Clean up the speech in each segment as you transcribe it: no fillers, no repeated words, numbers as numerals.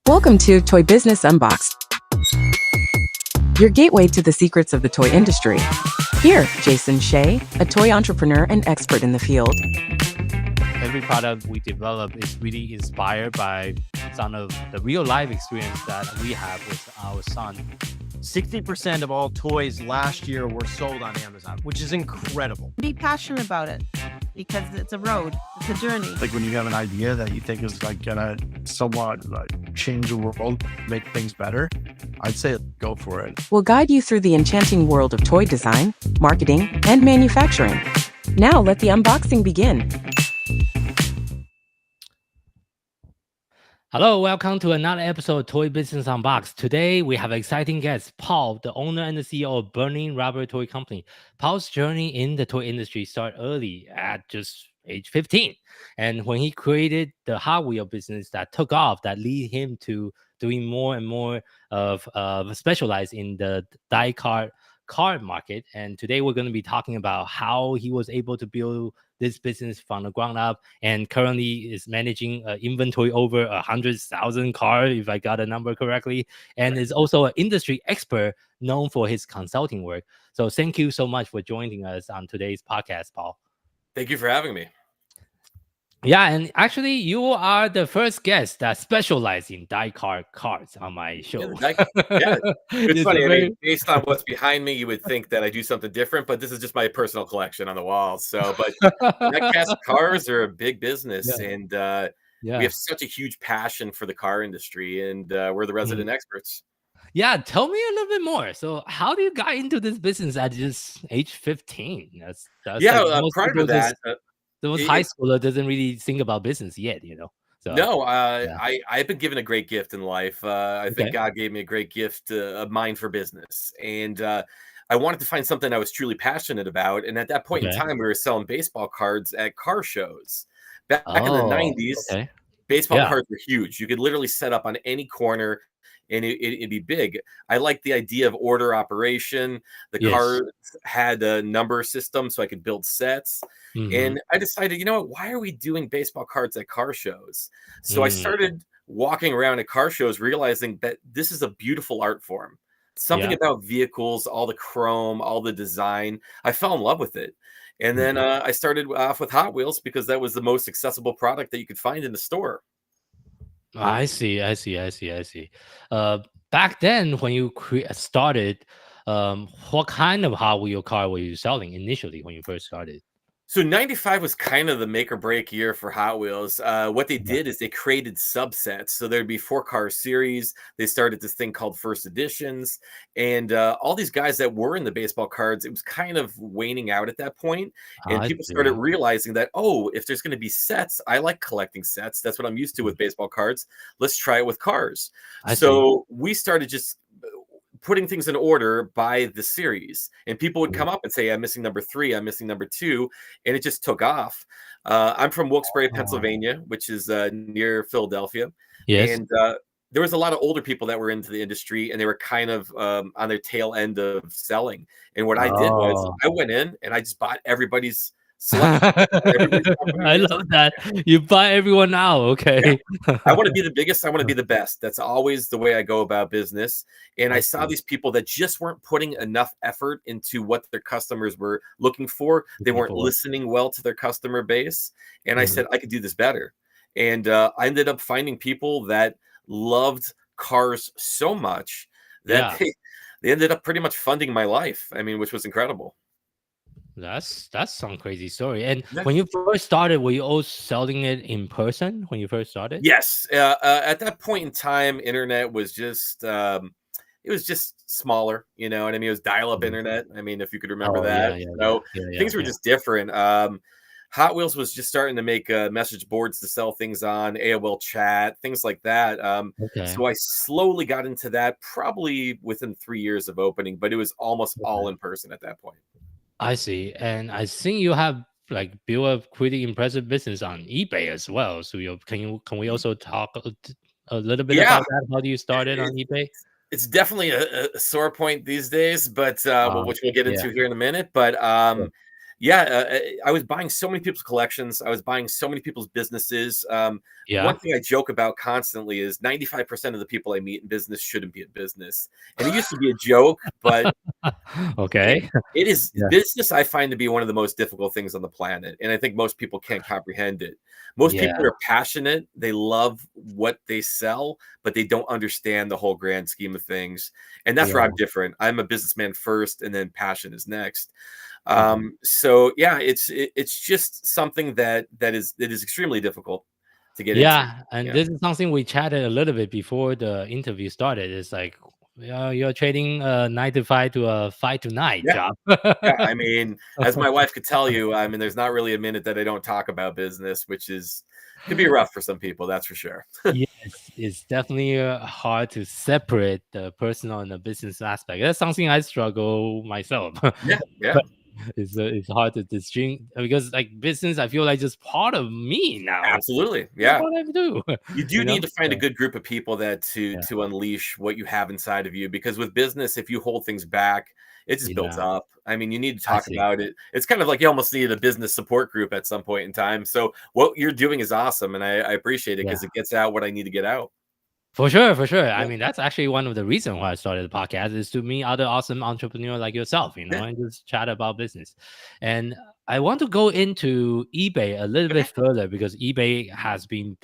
Welcome to Toy Business Unboxed, your gateway to the secrets of the toy industry. Here, Jason Shea, a toy entrepreneur and expert in the field. Every product we develop is really inspired by some of the real life experience that we have with our son. 60% of all toys last year were sold on Amazon, which is incredible. Be passionate about it because it's a road, it's a journey. Like when you have an idea that you think is like gonna somewhat like change the world, make things better, I'd say go for it. We'll guide you through the enchanting world of toy design, marketing, and manufacturing. Now let the unboxing begin. Hello, welcome to another episode of Toy Business Unboxed. Today, we have an exciting guest, Paul, the owner and the CEO of Burning Rubber Toy Company. Paul's journey in the toy industry started early at just age 15. And when he created the Hot Wheel business that took off, that lead him to doing more and more of specialized in the die-cut car market. And today we're going to be talking about how he was able to build this business from the ground up, and currently is managing inventory over 100,000 cars, if I got the number correctly, and is also an industry expert known for his consulting work. So thank you so much for joining us on today's podcast, Paul. Thank you for having me. Yeah, and actually, you are the first guest that specializes in die-cut cars on my show. It's funny. I mean, based on what's behind me, you would think that I do something different, but this is just my personal collection on the walls. So, but die-cast cars are a big business, and we have such a huge passion for the car industry, and we're the resident experts. Yeah, tell me a little bit more. So, how do you get into this business at just age 15? That's prior to that. Those high schooler doesn't really think about business yet, you know. So, no, I've been given a great gift in life. I think God gave me a great gift of mind for business, and I wanted to find something I was truly passionate about. And at that point in time, we were selling baseball cards at car shows. Back in the 90s, baseball cards were huge. You could literally set up on any corner, and it'd be big. I liked the idea of order operation. The car had a number system, so I could build sets. And I decided, you know what? Why are we doing baseball cards at car shows? So I started walking around at car shows, realizing that this is a beautiful art form. Something about vehicles, all the chrome, all the design. I fell in love with it. And then I started off with Hot Wheels because that was the most accessible product that you could find in the store. I see. Back then, when you started, what kind of Hot Wheel car were you selling initially when you first started? So 95 was kind of the make or break year for Hot Wheels. What they did is they created subsets. So there'd be 4-car series. They started this thing called first editions. And all these guys that were in the baseball cards, it was kind of waning out at that point. And people started realizing that, if there's going to be sets, I like collecting sets. That's what I'm used to with baseball cards. Let's try it with cars. We started just putting things in order by the series, and people would come up and say, I'm missing number 3, I'm missing number 2, and it just took off. I'm from Wilkes-Barre, Pennsylvania, which is near Philadelphia. And there was a lot of older people that were into the industry, and they were kind of on their tail end of selling. And what I did was I went in and I just bought everybody's I love that. You buy everyone out. Okay. I want to be the biggest. I want to be the best. That's always the way I go about business. And I saw these people that just weren't putting enough effort into what their customers were looking for. They weren't listening well to their customer base. And I said, I could do this better. And I ended up finding people that loved cars so much that they ended up pretty much funding my life. I mean, which was incredible. That's some crazy story. And when you first started, were you all selling it in person when you first started? Yes. At that point in time, internet was just it was just smaller, you know what I mean? It was dial-up internet. I mean, if you could remember that. Things were just different. Hot Wheels was just starting to make message boards to sell things on, AOL chat, things like that. So I slowly got into that probably within 3 years of opening, but it was almost all in person at that point. I see. And I think you have built a pretty impressive business on eBay as well. So can we also talk a little bit about that? How do you start it on eBay? It's definitely a sore point these days, but which we'll get into here in a minute. But I was buying so many people's collections. I was buying so many people's businesses. Yeah. One thing I joke about constantly is 95% of the people I meet in business shouldn't be in business. And it used to be a joke, but Okay. it is Yeah. business. I find to be one of the most difficult things on the planet. And I think most people can't comprehend it. Most people Yeah. are passionate. They love what they sell, but they don't understand the whole grand scheme of things. And that's where Yeah. I'm different. I'm a businessman first, and then passion is next. Mhm. So yeah, it's just something that is extremely difficult to get into. Yeah, and Yeah. this is something we chatted a little bit before the interview started. It's like, you're trading a 9 to 5 to a 5 to 9 Yeah. job. Yeah. I mean, as my wife could tell you, I mean, there's not really a minute that I don't talk about business, which is could be rough for some people, that's for sure. Yes, it's definitely hard to separate the personal and the business aspect. That's something I struggle myself. Yeah, yeah. But it's hard to distinguish because like business, I feel like just part of me now. It's Absolutely. Yeah. what I do. You do You know? need to find a So, good group of people that yeah, to unleash what you have inside of you, because with business, if you hold things back, it just builds yeah, up. I mean, you need to I talk see. about it. It's kind of like you almost need a business support group at some point in time. So what you're doing is awesome, and I appreciate it Yeah. because it gets out what I need to get out. For sure, for sure. I Yeah, mean, that's actually one of the reasons why I started the podcast is to meet other awesome entrepreneurs like yourself, yeah. and just chat about business. And I want to go into eBay a little bit Okay. further because eBay has been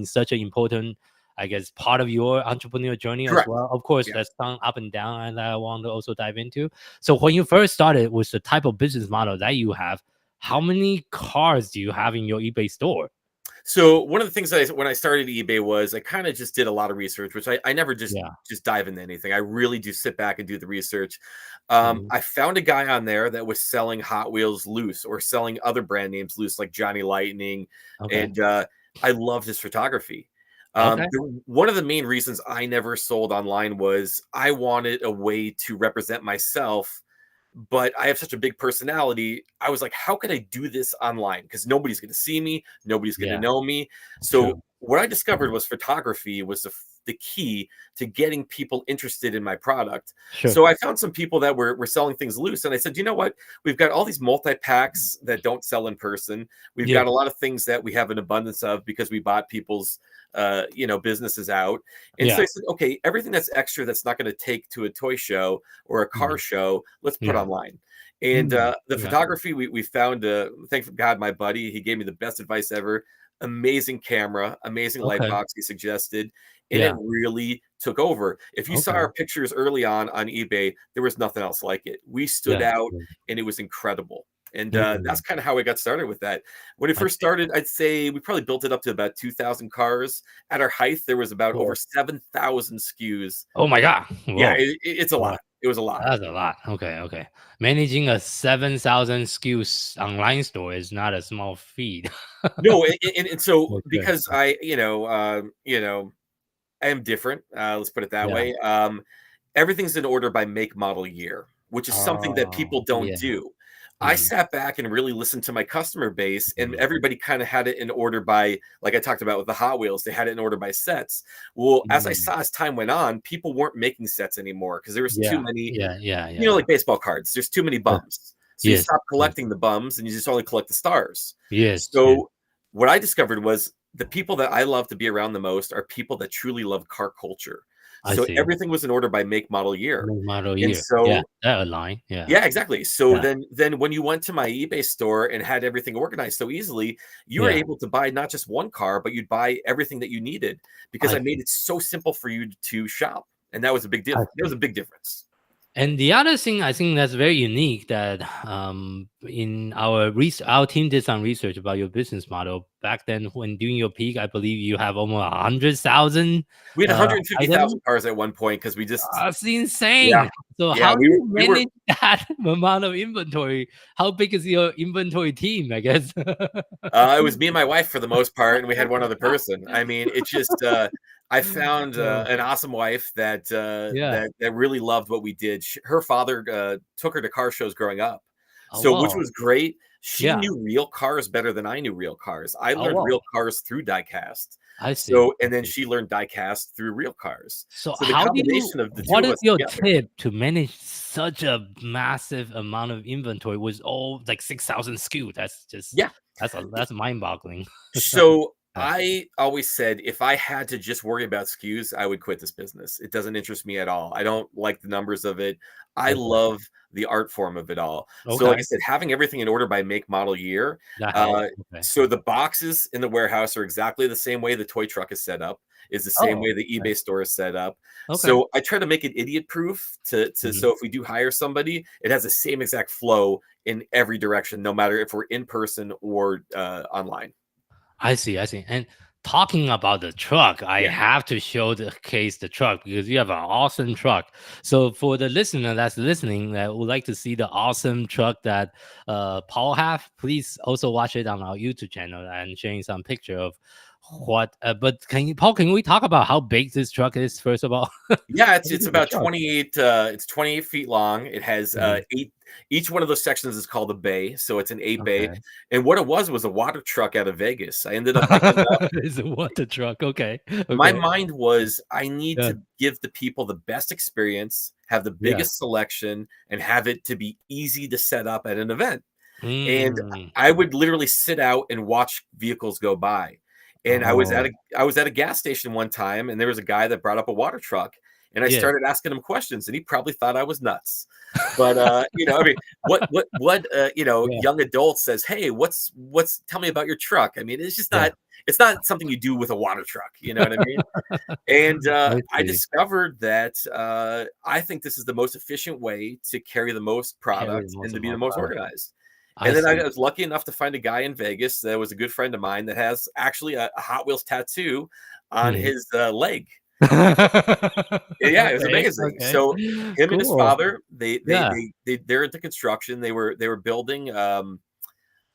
such an important, I guess, part of your entrepreneurial journey as Correct. well. Of course, Yeah. there's some up and down, and I want to also dive into. So when you first started with the type of business model that you have, how many cars do you have in your eBay store? So one of the things that when I started eBay was I kind of just did a lot of research, which I never Yeah. just dive into anything. I really do sit back and do the research. Mhm. I found a guy on there that was selling Hot Wheels loose or selling other brand names loose, like Johnny Lightning, Okay. and I loved his photography. Okay. One of the main reasons I never sold online was I wanted a way to represent myself, but I have such a big personality. I was like, how could I do this online? Because nobody's going to see me, nobody's going to Yeah. know me. So True. what I discovered was photography was the key to getting people interested in my product. Sure. So I found some people that were selling things loose, and I said, you know what? We've got all these multi packs that don't sell in person. We've Yeah. got a lot of things that we have an abundance of because we bought people's businesses out. And so Yeah. I said, okay, everything that's extra that's not going to take to a toy show or a car Mhm. show, let's put Yeah. online. And the Yeah. photography, we found, thank God, my buddy, he gave me the best advice ever. Amazing camera, amazing light Okay. box he suggested, and it Yeah. really took over. If you saw Okay. our pictures early on eBay, there was nothing else like it. We stood Yeah. out, and it was incredible. And that's Mm, kind of how I got started with that. When it I first see. started, I'd say we probably built it up to about 2,000 cars. At our height, there was about over Cool. 7,000 SKUs. Oh my God. Yeah, Whoa. it's a Wow. lot. It was a lot. That's a lot. Okay. Okay. Managing a 7,000 SKUs online store is not a small feat. No, and so Okay. because I am different. Let's put it that Yeah. way. Everything's in order by make, model, year, which is something that Oh, people don't yeah. do. I Mhm. sat back and really listened to my customer base, and Mhm. everybody kind of had it in order by, like I talked about with the Hot Wheels, they had it in order by sets. Well, as I Mm. saw as time went on, people weren't making sets anymore because there was too Yeah. many, Yeah. Yeah. Yeah. like baseball cards. There's too many Yeah. bums. So you Yes. stop Yes. collecting the bums and you just only collect the stars. Yes. Yes. So what I discovered was the people that I love to be around the most are people that truly love car culture. I So see. everything was in order by make, model, year. Make model And year. Yeah. so That align. Yeah. yeah, exactly. So Yeah. then when you went to my eBay store and had everything organized so easily, you were Yeah. able to buy not just one car, but you'd buy everything that you needed because I I made see. it so simple for you to shop. And that was a big deal. I It was see. a big difference. And the other thing I think that's very unique that in our team did some research about your business model back then when doing your peak, I believe you have almost 100,000 We had items. 150,000 cars at one point because we just That's yeah, insane. So yeah, how do you we were manage that amount of inventory? How big is your inventory team? I guess. It was me and my wife for the most part, and we had one other person. I mean, it just I found Oh, an awesome wife that yeah. that really loved what we did. Her father took her to car shows growing up, Oh so which wow. was great. She knew real cars better than I knew real cars. I Oh, learned wow. real cars through diecast. I see. So, I and then see. she learned diecast through real cars. So So the how do you, combination of the two what of is us your together. tip to manage such a massive amount of inventory with all like 6,000 SKU? That's just, Yeah. that's mind-boggling. So Yeah. I always said if I had to just worry about SKUs, I would quit this business. It doesn't interest me at all. I don't like the numbers of it. I Okay. love the art form of it all. So, like Okay. I said, having everything in order by make, model, year. That helps. Okay. So the boxes in the warehouse are exactly the same way the toy truck is set up. Is the same Oh, way the okay. eBay store is set up. Okay. So I try to make it idiot proof to Mhm. so if we do hire somebody, it has the same exact flow in every direction, no matter if we're in person or online. I see. I see. And talking about the truck, I Yeah. have to show the truck because you have an awesome truck. So for the listener that's listening that would like to see the awesome truck that Paul have, please also watch it on our YouTube channel and sharing some picture of what. But Paul? Can we talk about how big this truck is first of all? Yeah, How it's big it's is the about truck? 28 it's 28 feet long. It has Mhm. eight, each one of those sections is called a bay, so it's an A bay. Okay. And what it was a water truck out of Vegas. I ended up picking up. It's a water truck. Okay. My Okay. mind was I need Yeah. to give the people the best experience, have the Yeah. biggest selection, and have it to be easy to set up at an event. And Mm. I would literally sit out and watch vehicles go by. And Oh. I was at a gas station one time, and there was a guy that brought up a water truck, and I Yeah. started asking him questions, and he probably thought I was nuts. But I mean, Yeah. young adult says, "Hey, what's tell me about your truck?" I mean, Yeah. it's not something you do with a water truck, you know what I mean? And I I see. discovered that I think this is the most efficient way to carry the most Carry the product and most to be the amount of most product. organized. I And then I see. was lucky enough to find a guy in Vegas that was a good friend of mine that has actually a Hot Wheels tattoo on Mhm. his leg. Yeah, it was Okay, amazing. okay. So him and his Cool. father, Yeah, they're into construction. They were building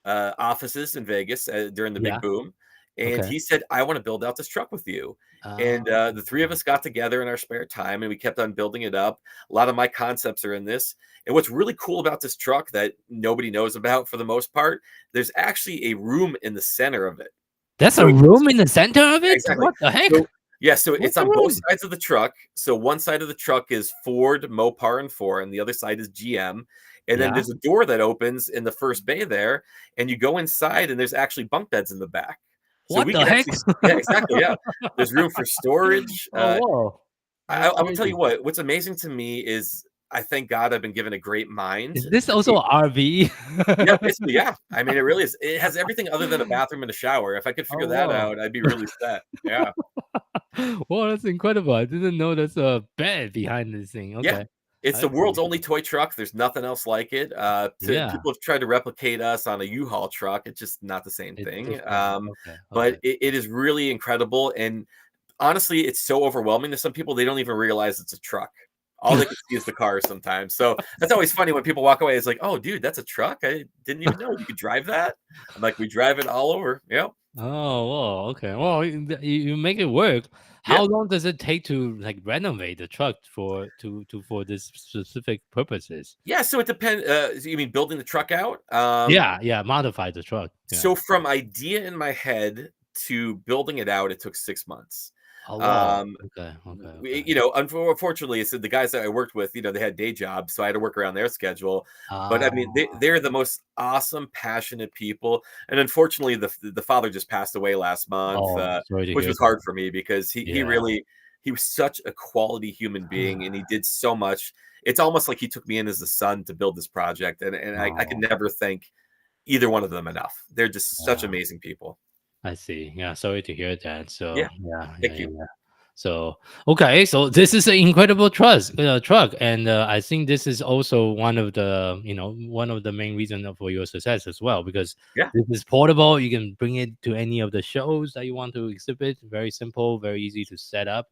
offices in Vegas during the big yeah, boom. And okay. he said, I want to build out this truck with you. And Oh, the three of us got together in our spare time and we kept on building it up. A lot of my concepts are in this. And what's really cool about this truck that nobody knows about for the most part, there's actually a room in the center of it. that's So a it goes, room in the center of it? exactly. What the heck? So yeah, so What's it's the on both room? sides of the truck. So one side of the truck is Ford, Mopar, and Ford, and the other side is GM. And then Yeah? there's a door that opens in the first bay there, and you go inside, and there's actually bunk beds in the back. So What we the can heck? actually, yeah, exactly, yeah. There's room for storage. Oh, whoa. That's I will tell you crazy. what. What's amazing to me is I thank God I've been given a great mind Is this to also be. a RV? Yeah, basically, yeah. I mean, it really is. It has everything other than a bathroom and a shower. If I could figure Oh, that whoa. out, I'd be really set. Yeah. Wow, that's incredible. I didn't know there's a bed behind this thing. Yeah. Okay. It's I the see. world's only toy truck. There's nothing else like it. Yeah, People have tried to replicate us on a U-Haul truck. It's just not the same it's thing. different. Okay, But okay. it is really incredible. And honestly, it's so overwhelming to some people they don't even realize it's a truck. All they can see is the car sometimes. So that's always funny when people walk away. It's like, oh, dude, that's a truck. I didn't even know you could drive that. I'm like, we drive it all over. Yep. Oh, well, okay. Well, you make it work. Yeah. How long does it take to like renovate the truck for this specific purposes? Yeah. So it depends. You mean building the truck out? Yeah, yeah, modify the truck. Yeah. So from idea in my head to building it out, it took 6 months. Oh, wow. Um, Okay, okay, okay. Unfortunately, it's the guys that I worked with, they had day jobs, so I had to work around their schedule. But I Ah, mean, they're the most awesome, passionate people. And unfortunately, the father just passed away last month, oh, sorry to which hear was hard that. for me because Yeah. he was such a quality human being, and he did so much. It's almost like he took me in as a son to build this project, and I could Oh, never thank either one of them enough. They're just such yeah. amazing people. I see. Yeah, sorry to hear that. Yeah, So, yeah, yeah, thank yeah, you. yeah. So, okay, so this is an incredible truck, and I think this is also one of the main reasons for your success as well, because Yeah. this is portable. You can bring it to any of the shows that you want to exhibit. Very simple, very easy to set up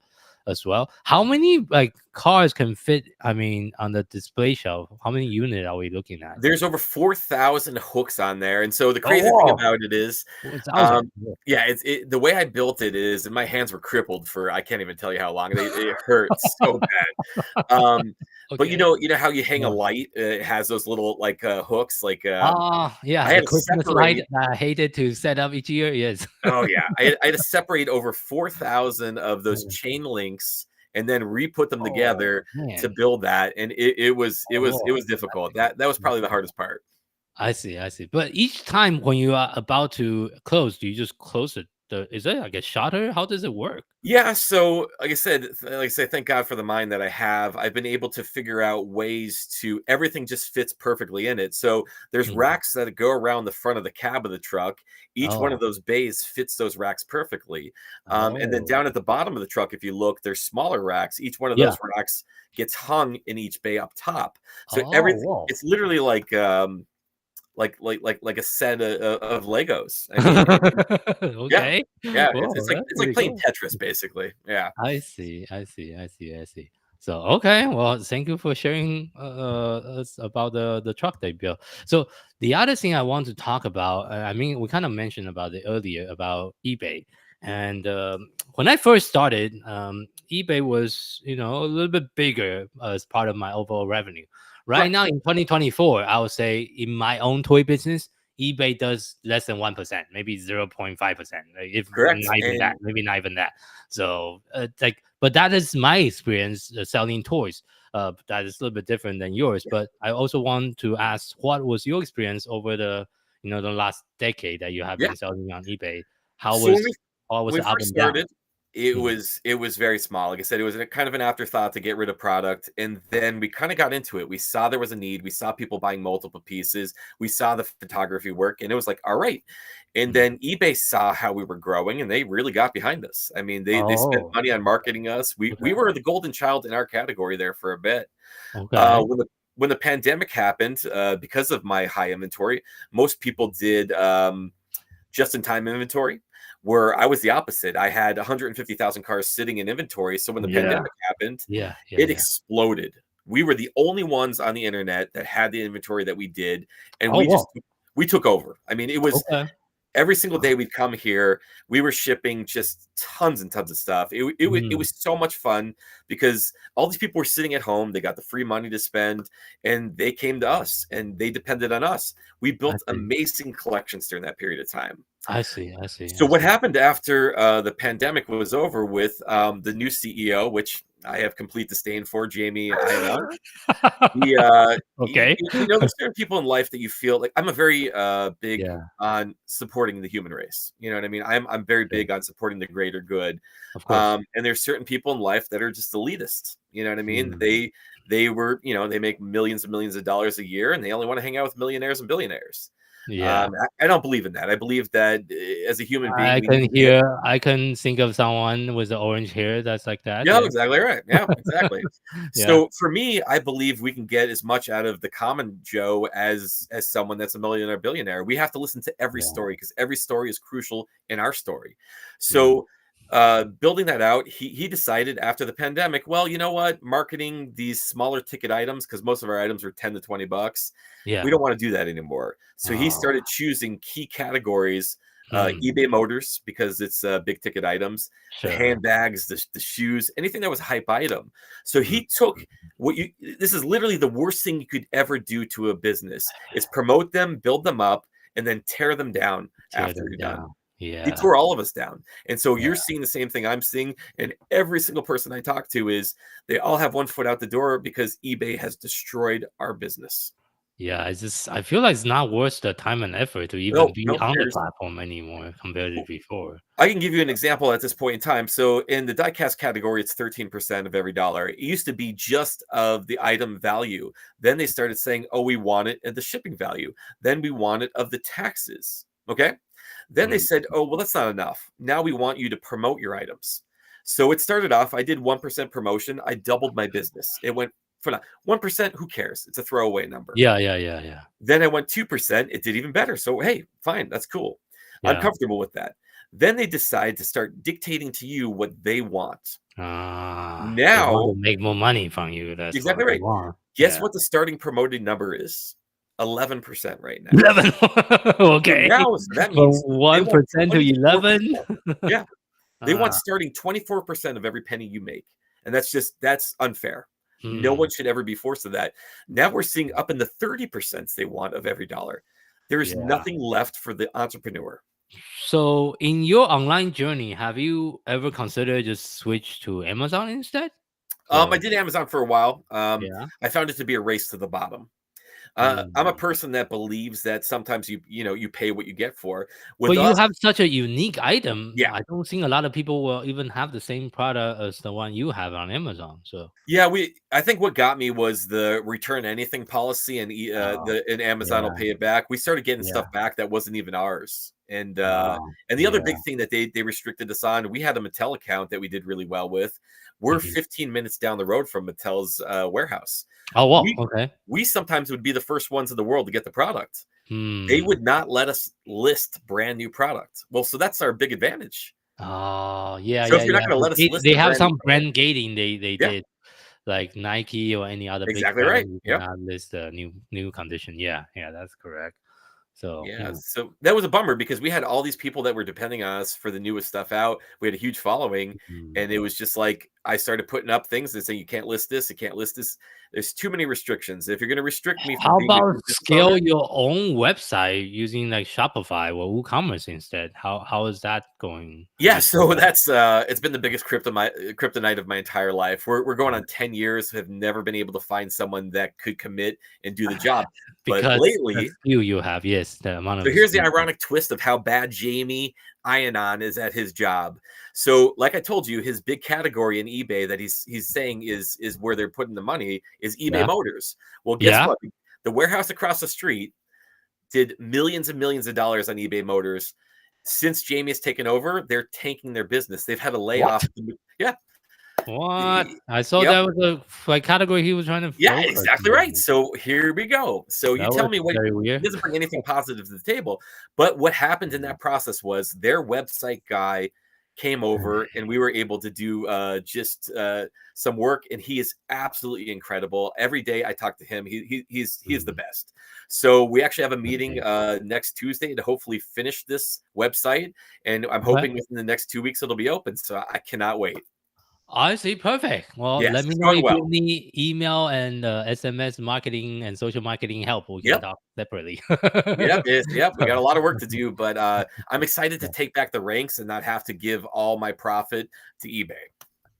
as well. How many like cars can fit? I mean, on the display shelf, how many units are we looking at? There's over 4,000 hooks on there, and so the Oh, crazy thing wow, about it is, 1,000. um, yeah, the way I built it is, and my hands were crippled for I can't even tell you how long. It hurt so bad. Um, But Okay. you know how you hang a Yeah. light? It has those little like hooks. Like Yeah, I the had to Christmas light separate. that I hated to set up each year. Yes. Oh yeah, I had to separate over 4,000 of those Mm. chain links and then re-put them Oh together to man. build that, and it Oh, was difficult. That was probably the hardest part. I see. I see. But each time when you are about to close, do you just close it? Is it like a shutter? How does it work? Yeah, so like I say, thank God for the mind that I have. I've been able to figure out ways to everything just fits perfectly in it. So there's Mm. racks that go around the front of the cab of the truck. Each one of Oh. those bays fits those racks perfectly. And then Oh. down at the bottom of the truck, if you look, there's smaller racks. Each one of Yeah. those racks gets hung in each bay up top. So Oh, everything whoa. it's literally like a set of Legos. I mean, yeah, Okay. yeah. Whoa, that's It's like pretty playing cool. Tetris, basically. Yeah. I see. I see. I see. I see. So okay, well, thank you for sharing us about the truck they built. So the other thing I want to talk about, I mean, we kind of mentioned about it earlier about eBay, and when I first started, eBay was a little bit bigger as part of my overall revenue. Right Right. now in 2024, I would say in my own toy business, eBay does less than 1%, maybe 0.5%, if Correct. not even that, And maybe not even that. So, but that is my experience selling toys. That is a little bit different than yours. But I also want to ask, what was your experience over the last decade that you have yeah. been selling on eBay? How So was how was when we it up first and down? started, Mhm. it was very small. Like I said, it was a kind of an afterthought to get rid of product, and then we kind of got into it. We saw there was a need. We saw people buying multiple pieces. We saw the photography work, and it was like, all right. And Mhm. then eBay saw how we were growing, and they really got behind us. I mean, they spent Oh, money on marketing us. We okay, were the golden child in our category there for a bit. okay, When the pandemic happened, because of my high inventory, most people did just in time inventory, where I was the opposite. I had 150,000 cars sitting in inventory. So when the yeah, pandemic happened, yeah, yeah, it yeah. exploded. We were the only ones on the internet that had the inventory that we did, and Oh, wow. we took over. I mean, it was Okay. every single day we'd come here, we were shipping just tons and tons of stuff. It Mm, was so much fun because all these people were sitting at home, they got the free money to spend, and they came to us and they depended on us. We I built see. amazing collections during that period of time. I see. I see. So I what see. happened after the pandemic was over with the new CEO, which I have complete disdain for, Jamie Iannone. He, Okay. there's certain people in life that you feel like I'm a very big Yeah, on supporting the human race. You know what I mean? I'm very sure. big on supporting the greater good. Of course. And there's certain people in life that are just elitist. You know what I mean? Mm, They were, they make millions and millions of dollars a year, and they only want to hang out with millionaires and billionaires. yeah. I don't believe in that. I believe that as a human being, we need to be. I can think of someone with the orange hair that's like that. Yeah, Yeah. exactly right. Yeah, exactly. Yeah. So for me, I believe we can get as much out of the common Joe as someone that's a millionaire, billionaire. We have to listen to every Yeah. story because every story is crucial in our story. Mm, So building that out, he decided after the pandemic, well, you know what? Marketing these smaller ticket items, because most of our items are 10 to 20 bucks. We yeah. don't want to do that anymore. So he Oh. started choosing key categories, Mm, eBay Motors, because it's big ticket items, the sure. handbags, the shoes, anything that was a hype item. So Mm, he took this is literally the worst thing you could ever do to a business is promote them, build them up, and then tear them down tear after them you're done. down. He Yeah. tore all of us down. And so Yeah. you're seeing the same thing I'm seeing. And every single person I talk to is they all have one foot out the door because eBay has destroyed our business. Yeah. I feel like it's not worth the time and effort to even No, be no, on the there's platform anymore compared to before. I can give you an example at this point in time. So in the diecast category, it's 13% of every dollar. It used to be just of the item value. Then they started saying, oh, we want it at the shipping value. Then we want it of the taxes. Okay. Then they Mm, said, oh, well, that's not enough. Now we want you to promote your items. So it started off, I did 1% promotion. I doubled my business. It went for 1%. Who cares? It's a throwaway number. yeah. Yeah. Yeah. Yeah. Then I went 2%. It did even better. So, hey, fine. That's cool. I'm Yeah. comfortable with that. Then they decide to start dictating to you what they want. They want Now, to make more money from you. That's what exactly they right. want. Guess Yeah. what the starting promoted number is? 11% right now. 11. Okay. So that From means they want 1% to 11. 24%. Yeah. They want Ah, starting 24% of every penny you make. And that's unfair. No Hmm. one should ever be forced to that. Now we're seeing up in the 30% they want of every dollar. There is Yeah. nothing left for the entrepreneur. So in your online journey, have you ever considered just switch to Amazon instead? I So did Amazon for a while. yeah. I found it to be a race to the bottom. I'm a Hmm. person that believes that sometimes you pay what you get for. With But you us, have such a unique item. yeah, I don't think a lot of people will even have the same product as the one you have on Amazon. So yeah, I think what got me was the return anything policy, and oh, and Amazon will yeah, pay it back. We started getting yeah. stuff back that wasn't even ours, Oh, and the other yeah. big thing that they restricted us on, we had a Mattel account that we did really well with. We're Mhm. 15 minutes down the road from Mattel's warehouse. Oh, wow. We Okay. we sometimes would be the first ones in the world to get the product. They Hmm. would not let us list brand new product. Well, so that's our big advantage. Oh, yeah, So if yeah, you're not yeah. going to let us list They the have brand new some product, brand gating they yeah, did, like Nike or any other big exactly brand. right. You Yep. cannot list the new condition. Yeah, yeah, that's correct. So Yeah, yeah. so that was a bummer because we had all these people that were depending on us for the newest stuff out. We had a huge following, Hmm. and it was just like I started putting up things that say you can't list this, you can't list this. There's too many restrictions. If you're going to restrict me from How being a about good business scale owner, your own website using like Shopify or WooCommerce instead? How is that going? Have yeah, you tried so that? that's it's been the biggest kryptonite of my entire life. We're going on 10 years, have never been able to find someone that could commit and do the job. But Because the lately, skill you have, yes, the amount so of here's the skill. ironic twist of how bad Jamie Ionon is at his job. So, like I told you, his big category in eBay that he's saying is where they're putting the money is eBay Yeah, Motors. Well, guess yeah. what? The warehouse across the street did millions and millions of dollars on eBay Motors. Since Jamie has taken over, they're tanking their business. They've had a What? layoff. Yeah. What? I saw Yep. that was a like category he was trying to Yeah, focus exactly right. on. So here we go. So you That tell was me what very he weird. doesn't bring anything positive to the table. But what happened in Mm. that process was their website guy came over and we were able to do just some work, and he is absolutely incredible. Every day I talk to him, he is the Mm. best. So we actually have a meeting Okay. next Tuesday to hopefully finish this website, and I'm Okay. hoping within the next 2 weeks it'll be open. So I cannot wait. I see. Perfect. Well, Yes, let me it's know going if you well. need email and SMS marketing and social marketing help. We can Yep. talk separately. Yep, we got a lot of work to do, but, I'm excited to Yeah. take back the ranks and not have to give all my profit to eBay.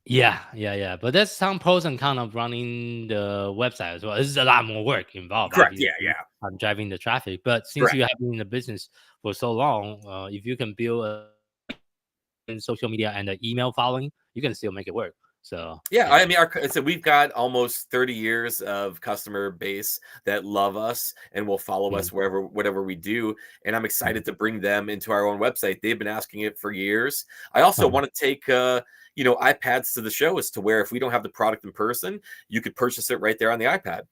Yeah, yeah, yeah. But there's some pros and cons of running the website as well. This is a lot more work involved, Correct, yeah, obviously. yeah, I'm driving the traffic. But since you correct. have been in the business for so long, if you can build a social media and an email following, you can still make it work. So Yeah, yeah. I mean, so we've got almost 30 years of customer base that love us and will follow Mm, us wherever whatever we do, and I'm mm. excited to bring them into our own website. They've been asking it for years. I also Uh-huh. wanna take, iPads to the show as to where if we don't have the product in person, you could purchase it right there on the iPad.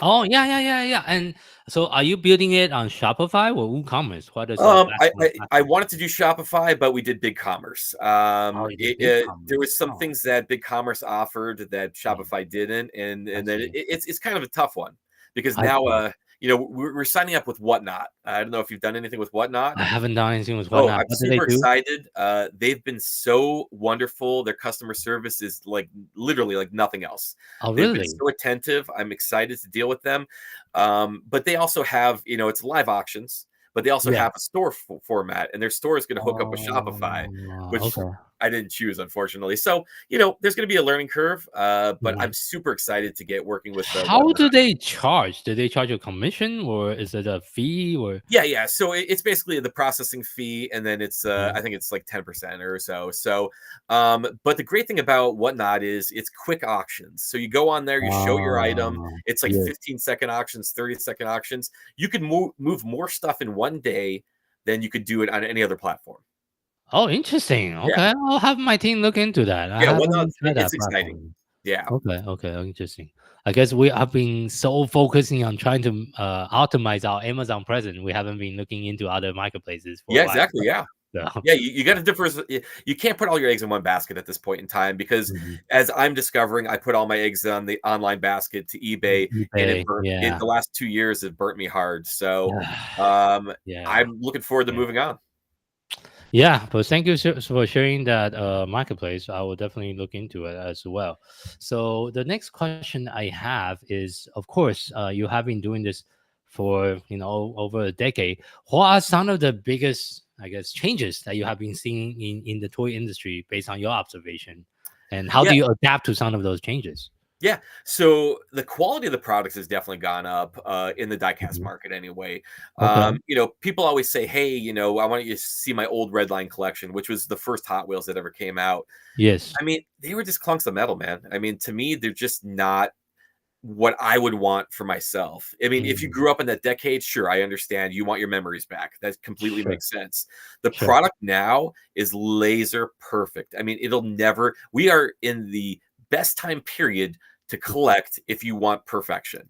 Oh yeah, yeah, yeah, yeah. And so, are you building it on Shopify or WooCommerce? What is the I platform? wanted to do Shopify, but we did BigCommerce. Oh, you did There BigCommerce. was some Oh, things that BigCommerce offered that mm, Shopify didn't, I and then see. it's kind of a tough one because I now see. we're signing up with Whatnot. I don't know if you've done anything with Whatnot. I haven't done anything with Oh, Whatnot. I'm What do they super do? excited. They've been so wonderful. Their customer service is like literally like nothing else. Oh, They've been really? so attentive. I'm excited to deal with them. But they also have, it's live auctions, but they also Yeah. have a store format, and their store is going to hook up with Shopify, Oh, which okay. I didn't choose, unfortunately. So, there's going to be a learning curve, but Mhm. I'm super excited to get working with How do Whatnot. they charge? Do they charge a commission or is it a fee or? Yeah, yeah. So it's basically the processing fee, and then it's Mhm. I think it's like 10% or so. So, but the great thing about Whatnot is it's quick auctions. So you go on there, you show your item. Oh, It's like yes. 15-second auctions, 30-second auctions. You can move more stuff in one day than you could do it on any other platform. Oh, interesting. Yeah, Okay, I'll have my team look into that. I yeah. Whatnot, haven't tried it's that exciting. platform. Yeah, Okay, okay, interesting. I guess we have been so focusing on trying to optimize our Amazon presence. We haven't been looking into other marketplaces for a yeah, while. exactly. Yeah. So, Yeah, you got to differ. You can't put all your eggs in one basket at this point in time because, mhm. as I'm discovering, I put all my eggs on the online basket to eBay, and eBay, it yeah. the last 2 years it burnt me hard. So, um, Yeah, I'm looking forward to yeah. moving on. Yeah, but thank you for sharing that marketplace. I will definitely look into it as well. So the next question I have is, of course, you have been doing this for over a decade. What are some of the biggest, I guess, changes that you have been seeing in the toy industry based on your observation, and how do Yeah. you adapt to some of those changes? Yeah. So the quality of the products has definitely gone up in the diecast Mhm. market anyway. Okay. People always say, hey, I want you to see my old Red Line collection, which was the first Hot Wheels that ever came out. Yes. I mean, they were just clunks of metal, man. I mean, to me, they're just not what I would want for myself. I mean, if you Mm, grew up in that decade, sure, I understand. You want your memories back. That completely sure. makes sense. The Sure. product now is laser perfect. I mean, we are in the best time period to collect if you want perfection.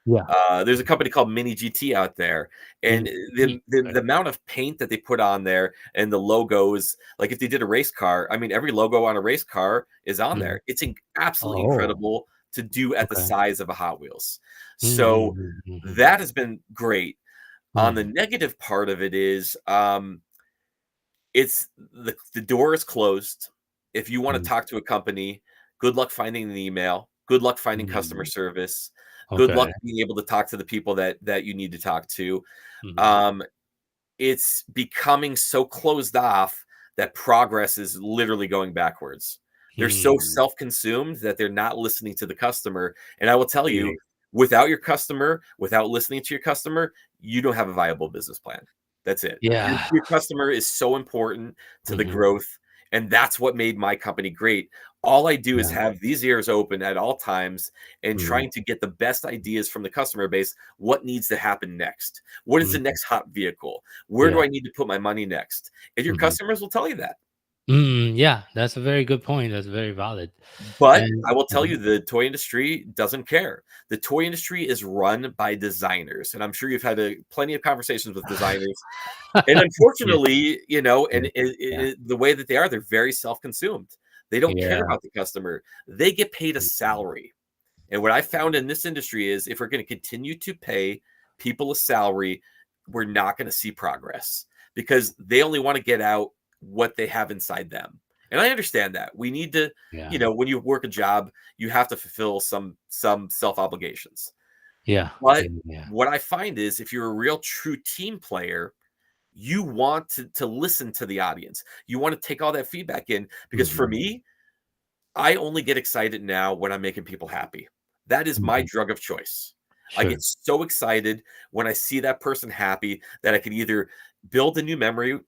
Yeah. There's a company called Mini GT out there, and Mini the amount of paint that they put on there and the logos, like if they did a race car, I mean, every logo on a race car is on Mm. there. It's absolutely Oh. incredible to do at the Okay. size of a Hot Wheels. Mm, So mm, mm, mm, that has been great. On the mm, negative part of it is, it's the door is closed. If you want to mm, talk to a company, good luck finding an email. Good luck finding customer mm. service. Good Okay. luck being able to talk to the people that you need to talk to. Mhm. Um, it's becoming so closed off that progress is literally going backwards. They're so Hmm. self-consumed that they're not listening to the customer. And I will tell you, Yeah. without your customer, without listening to your customer, you don't have a viable business plan. That's it. Yeah. Your customer is so important to the Mhm. growth, and that's what made my company great. All I do is Yeah. have these ears open at all times and Mhm. trying to get the best ideas from the customer base. What needs to happen next? What is the Mhm. next hot vehicle? Where do Yeah. I need to put my money next? And your Mhm. customers will tell you that. Yeah, that's a very good point. That's very valid. But And I will tell you, mhm. the toy industry doesn't care. The toy industry is run by designers, and I'm sure you've had plenty of conversations with designers. And Yes. unfortunately, Yes. Yeah. the way that they're very self-consumed. They don't care Yeah. about the customer. They get paid a Mhm. salary. And what I found in this industry is if we're going to continue to pay people a salary, we're not going to see progress because they only want to get out what they have inside them. And I understand that. We need to, Yeah. when you work a job, you have to fulfill some self obligations. Yeah. But Yeah. Yeah. what I find is if you're a real true team player, you want to listen to the audience. You want to take all that feedback in because for Mhm. me, I only get excited now when I'm making people happy. That is my Mhm. drug of choice. I Sure. get so excited when I see that person happy that I can either build a new memory,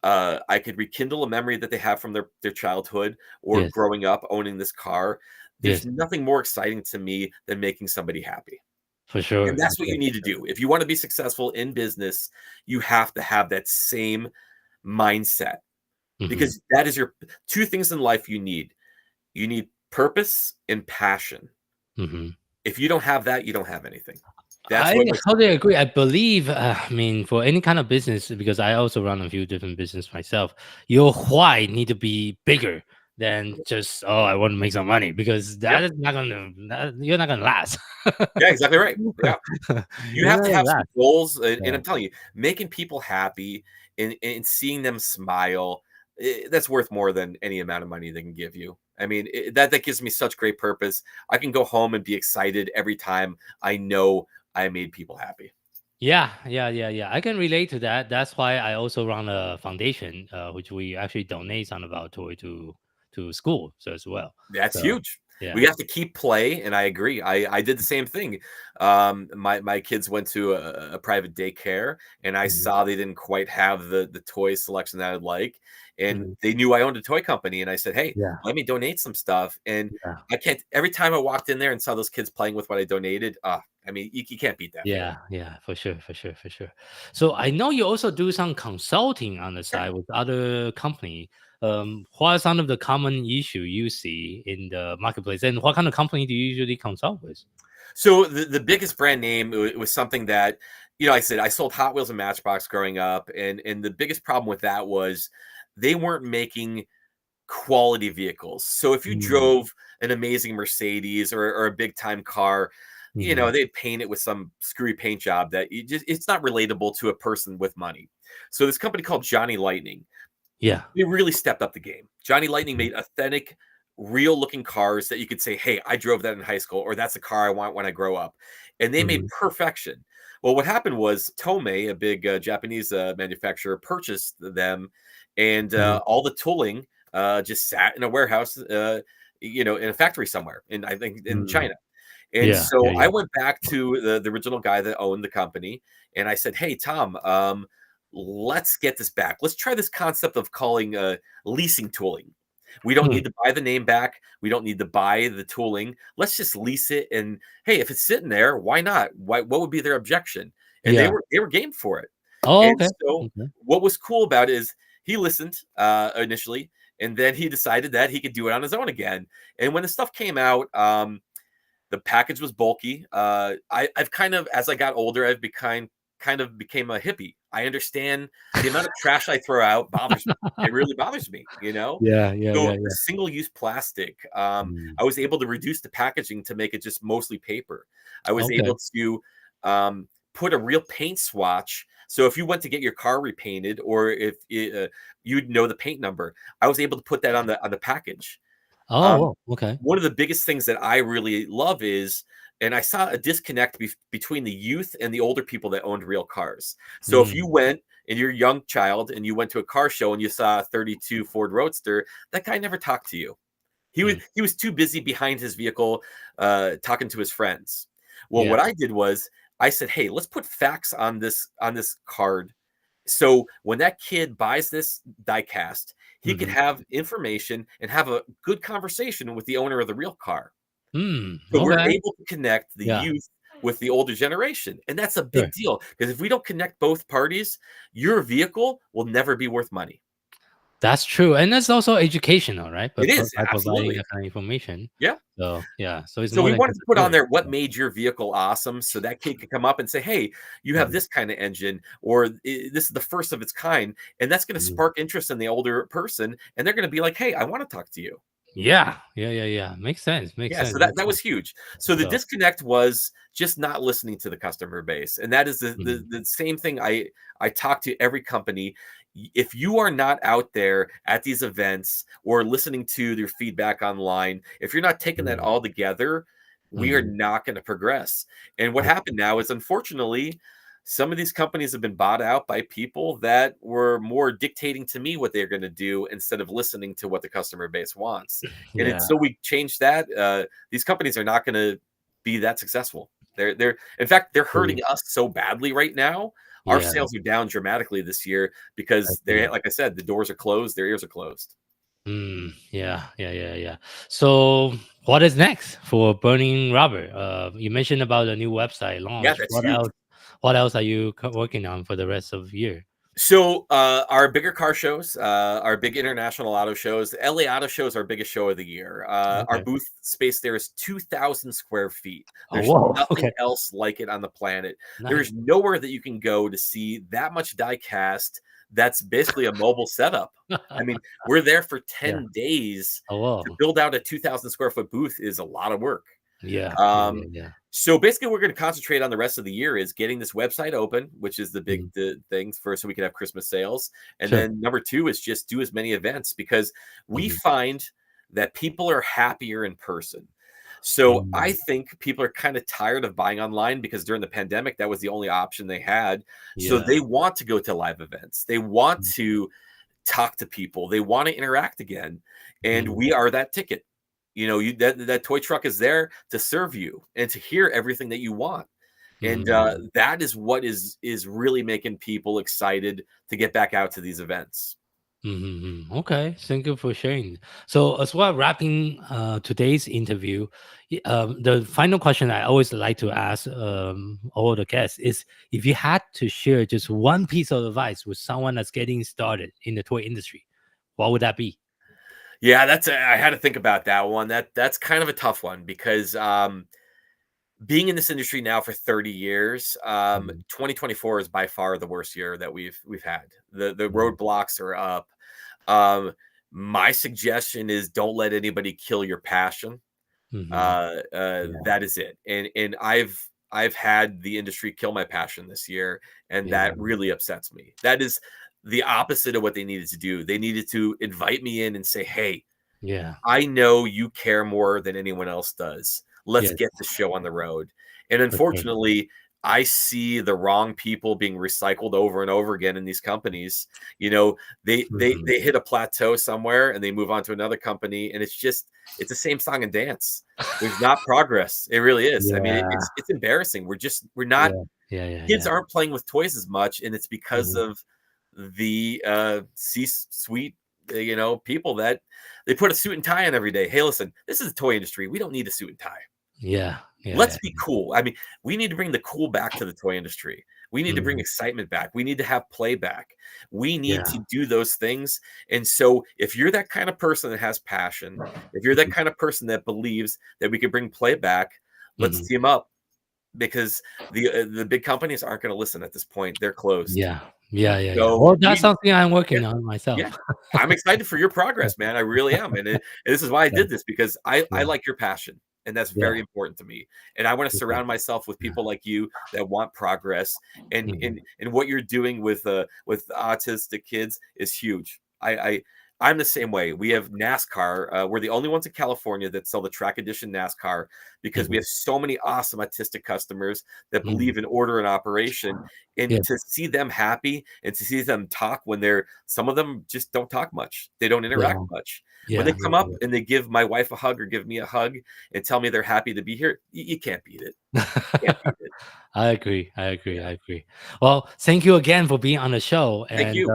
I could rekindle a memory that they have from their childhood or Yes. growing up owning this car. There's Yes. nothing more exciting to me than making somebody happy. For sure. And For that's what sure. you need to do. If you want to be successful in business, you have to have that same mindset Mhm. because that is your two things in life you need. You need purpose and passion. Mhm. If you don't have that, you don't have anything. That's I what makes totally agree. I believe, I mean, for any kind of business, because I also run a few different business myself, your why need to be bigger than just, oh, I want to make some money, because Yep. that is not gonna, you're not gonna last. Yeah, exactly right. Yeah. You You're have not to gonna have some last. goals, and Yeah. I'm telling you, making people happy and seeing them smile, that's worth more than any amount of money they can give you. I mean, that gives me such great purpose. I can go home and be excited every time I know I made people happy. Yeah, yeah, yeah, yeah. I can relate to that. That's why I also run a foundation, which we actually donate some of our toy to school so as well. That's So huge. We yeah. have to keep play, and I agree. I did the same thing. My kids went to a private daycare, and I Mhm. saw they didn't quite have the toy selection that I'd like, and Mhm. they knew I owned a toy company, and I said, "Hey, Yeah, let me donate some stuff." And yeah. I can't. Every time I walked in there and saw those kids playing with what I donated, I mean, you can't beat that feeling. Yeah, yeah, for sure, for sure, for sure. So I know you also do some consulting on the Yeah. side with other company. What are some of the common issue you see in the marketplace, and what kind of company do you usually consult with? So the biggest brand name was something that, I said I sold Hot Wheels and Matchbox growing up, and the biggest problem with that was they weren't making quality vehicles. So if you Mm, drove an amazing Mercedes or a big time car, mhm. they'd paint it with some screwy paint job that it's not relatable to a person with money. So this company called Johnny Lightning, Yeah. They really stepped up the game. Johnny Lightning Mhm. made authentic, real looking cars that you could say, hey, I drove that in high school, or that's the car I want when I grow up. And they made Mhm. perfection. Well, what happened was Tomei, a big Japanese manufacturer, purchased them, and Mhm. all the tooling just sat in a warehouse, in a factory somewhere, I think in Mm. China. And Yeah. Yeah. so I Yeah. went back to the original guy that owned the company, and I said, "Hey, Tom, let's get this back. Let's try this concept of calling leasing tooling. We don't Hmm. need to buy the name back. We don't need to buy the tooling. Let's just lease it. And hey, if it's sitting there, why not? What would be their objection?" And Yeah. they were game for it. Oh, And okay. so Okay. what was cool about it is he listened initially, and then he decided that he could do it on his own again. And when the stuff came out, the package was bulky. I've kind of, as I got older, I've become kind of became a hippie. I understand the amount of trash I throw out bothers me. It really bothers me, you know? Yeah. Yeah. So Yeah. the Yeah. single-use plastic, Mm. I was able to reduce the packaging to make it just mostly paper. I was Okay. able to put a real paint swatch. So if you went to get your car repainted, or if you'd know the paint number, I was able to put that on the package. Oh, Um, wow. Okay. One of the biggest things that I really love is, and I saw a disconnect between the youth and the older people that owned real cars. So if you Mm. went and you're a young child and you went to a car show and you saw a 32 Ford Roadster, that guy never talked to you. Mm. He was too busy behind his vehicle talking to his friends. Well, Yeah. what I did was I said, "Hey, let's put facts on this card, so when that kid buys this diecast, he could Mhm. have information and have a good conversation with the owner of the real car." Mm. So we're Okay. able to connect the Yeah. youth with the older generation, and that's a Sure. big deal, because if we don't connect both parties, your vehicle will never be worth money. That's true, and that's also educational, right? It But is, by providing absolutely. that kind of information. Yeah. So yeah, so it's So more we than wanted just to a put on toy. there what So, made your vehicle awesome, so that kid could come up and say, "Hey, you have mhm, this kind of engine," or "This is the first of its kind," and that's going to mhm. spark interest in the older person, and they're going to be like, "Hey, I want to talk to you." Yeah, yeah, yeah, yeah. Makes sense. Makes Yeah, sense. so Makes that was sense. huge. So the So, disconnect was just not listening to the customer base, and that is mhm, the same thing I talk to every company. If you are not out there at these events or listening to their feedback online, if you're not taking that mhm, all together, we are mhm. not going to progress. And what I happened now is, unfortunately, some of these companies have been bought out by people that were more dictating to me what they're going to do instead of listening to what the customer base wants. And yeah. until we change that, these companies are not going to be that successful. They're in fact they're True. hurting us so badly right now. Our Yeah, sales are down dramatically this year I because see. they're, like I said, the doors are closed, their ears are closed. Mm, yeah, yeah, yeah, yeah. So, what is next for Burning Rubber? You mentioned about a new website Yeah, launch. that's What huge. else? What else are you working on for the rest of the year? So our bigger car shows, our big international auto shows, the LA Auto Show is our biggest show of the year. Our Okay. booth space there is 2,000 square feet. Oh, There's whoa. nothing Okay. else like it on the planet. There Nice. is nowhere that you can go to see that much die cast. That's basically a mobile setup. I mean, we're there for Yeah. 10 days. Oh, To whoa. build out a 2,000 square foot booth is a lot of work. Yeah. Yeah. Yeah. Um, Yeah. so basically, we're going to concentrate on the rest of the year is getting this website open, which is the big Mhm. things for, so we can have Christmas sales. And Sure. then number two is just do as many events, because we Mhm. find that people are happier in person. So I Mm, think people are kind of tired of buying online, because during the pandemic, that was the only option they had. So yeah. they want to go to live events. They want Mm, to talk to people. They want to interact again. And mm, we are that ticket. You know, that toy truck is there to serve you and to hear everything that you want. And mm. that is what is really making people excited to get back out to these events. Mhm, mhm. Okay, thank you for sharing. So, as well, wrapping today's interview, the final question I always like to ask all the guests is: if you had to share just one piece of advice with someone that's getting started in the toy industry, what would that be? Yeah, I had to think about that one. That's kind of a tough one, because being in this industry now for 30 years, Mhm, 2024 is by far the worst year that we've had. The mhm, roadblocks are up. Um, my suggestion is, don't let anybody kill your passion. mhm. Yeah. That is it. And I've had the industry kill my passion this year, and Yeah. that really upsets me. That is the opposite of what they needed to do. They needed to invite me in and say, hey, Yeah. I know you care more than anyone else does. Let's Yes. get the show on the road. And For sure. unfortunately, I see the wrong people being recycled over and over again in these companies. You know, they hit a plateau somewhere and they move on to another company, and it's the same song and dance. There's not progress. It really is. I mean, Yeah. it's embarrassing. We're not Yeah. kids aren't playing with toys as much, and it's because Mhm. of the C-suite, people that they put a suit and tie on every day. Hey, listen, this is the toy industry. We don't need a suit and tie. Yeah. Let's be cool. I mean, we need to bring the cool back to the toy industry. We need to bring excitement back. We need to have play back. We need to do those things. And so if you're that kind of person that has passion, if you're that kind of person that believes that we can bring play back, let's team up, because the big companies aren't going to listen at this point. They're closed. Yeah. So Well, that's something I'm working on myself. yeah, I'm excited for your progress, man. I really am. And this is why I did this, because I like your passion. And that's very important to me. And I want to surround myself with people like you that want progress. And what you're doing with autistic kids is huge. I'm the same way. We have NASCAR. We're the only ones in California that sell the track edition NASCAR, because we have so many awesome autistic customers that believe in order and operation. And to see them happy and to see them talk when some of them just don't talk much. They don't interact much. When they come up and they give my wife a hug or give me a hug and tell me they're happy to be here, you can't beat it. Can't beat it. I agree. Well, thank you again for being on the show. Thank you.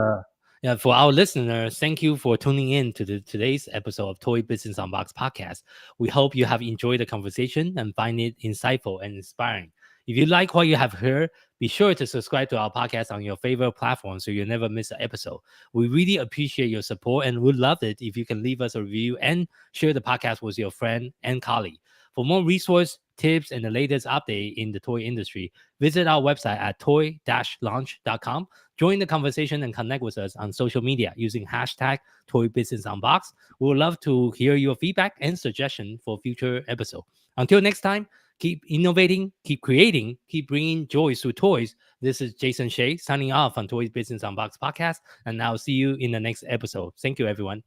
For our listeners, thank you for tuning in to today's episode of Toy Business Unboxed podcast. We hope you have enjoyed the conversation and find it insightful and inspiring. If you like what you have heard, be sure to subscribe to our podcast on your favorite platform so you'll never miss an episode. We really appreciate your support and would love it if you can leave us a review and share the podcast with your friend and colleague. For more resource, tips, and the latest update in the toy industry, visit our website at toy-launch.com. Join the conversation and connect with us on social media using hashtag Toy Business Unboxed. We would love to hear your feedback and suggestion for future episodes. Until next time, keep innovating, keep creating, keep bringing joy to toys. This is Jason Shea signing off on Toy Business Unboxed podcast, and I'll see you in the next episode. Thank you, everyone.